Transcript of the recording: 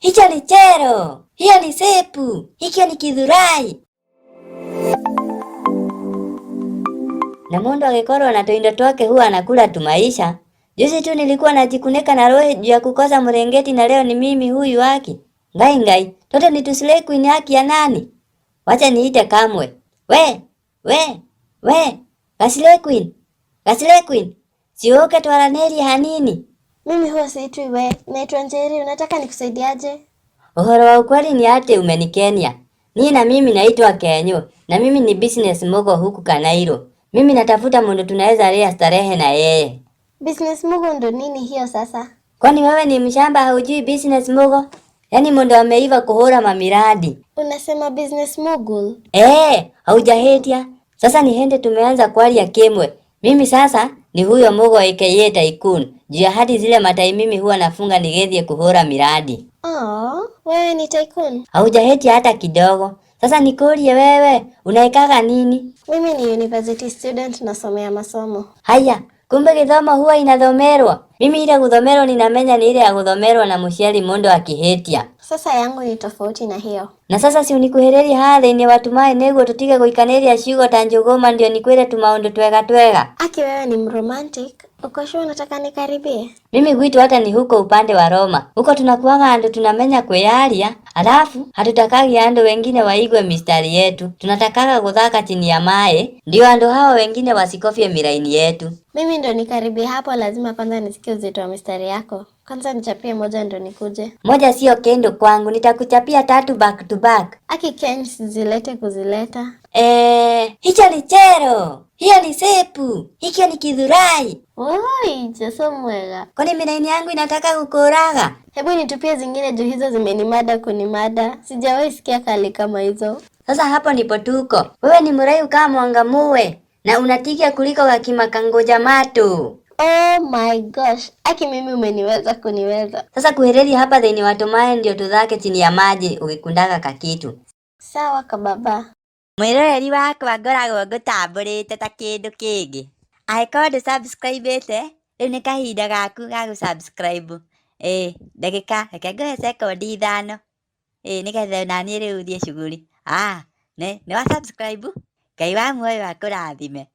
hicho ni chero, hiyo ni sepu, hikyo ni kidhurai. Na mundu agikorwo na tuindo twake huwa anakula tumaisha. Juzi tu nilikuwa najikuneka na roho juu ya kukosa mrengeti na leo ni mimi huyu haki. Ngai, toto ni tuslay queen haki ya nani? Wacha niite Kamwe. We, Slay Queen. Slay Queen. Sioke twaraneri hanini. Mimi huwa siitwi we, naitwa Njeri, unataka nikusaidiaje? Uhoro wa ukweli ni ate umenikenia. Ni na mimi naitwa Kenyo, na mimi ni business mogo huku Kanairo. Mimi natafuta mundu tunaweza lea starehe na yeye. Business mogo ndo nini hiyo sasa? Kwani wewe ni mshamba haujui business mogo? Yaani mundu ameiva kuhura mamiradi. Unasema business mogul? Haujahetia. Sasa ni hende tumeanza kwali ya Kemwe. Mimi sasa ni huyo mogo aka Tycoon. Juu ya hadi zile matai mimi huwa nafunga nigethie kuhura miradi. Wewe ni Tycoon? Haujahetia hata kidogo. Sasa nikuulie wewe, unaikaga nini? Mimi ni university student nasomea masomo. Haya, kumbe githomo huwa inathomerwa. Mimi ile guthomerwa ninamenya ni ile ya guthomerwa na muciari mundu akihetia. Sasa yangu ni tofauti na hiyo. Na sasa si unikuhereri hathe ni watumae neguo tutige guikaneria ciugo ta njuguma ndio nikwire tumaundu twega. Aki wewe ni mromantic. Uko sure unataka nikaribie? Mimi gwitu hata ni huko upande wa Roma. Huko tunakuanga andu tunamenya kweyaria, alafu hatutakagi andu wengine waigwe mistari yetu. Tunatakaga kuthaka chini ya mae, ndio andu hao wengine wasikofie miraini yetu. Mimi ndo nikaribie hapo, lazima kwanza nisikie uzito wa mistari yako. Kwanza nichapie moja ndo nikuje. Moja sio kendo kwangu, nitakuchapia 3 back to back. Aki Ken zilete kuzileta. Hicho ni chero. Hiyo ni sepu. Hikyo ni kidhurai. Oi, jaso mwega. Kwani miraini yangu inataka kukoraga? Hebu nitupie zingine juu hizo zimenimada kunimada. Sijawahi sikia kali kama hizo. Sasa hapo nipo tuko. Wewe ni murayu kama mwangamuwe. Na unatikia kuliko kakimakangoja matu. Oh my gosh. Aki mimi umeniweza kuniweza. Sasa kuhereri hapa theni watumaye ndio tuthake chini ya maji ugikundaga kakitu. Sawa kababa. Mwiroreri wakwa ngoragwo ngutambũrĩte ta kĩndũ kĩngĩ. Angĩkorwo ndũsubscribe-ĩte, rĩu nĩ kahinda gaku ga gũsubscribe. Ndagĩka, reke ngũhe sekondi 5. Nĩgetha naniĩ rĩu thiĩ cuguri. Nĩ wa subscribe? Ngai wa muoyo akũrathime.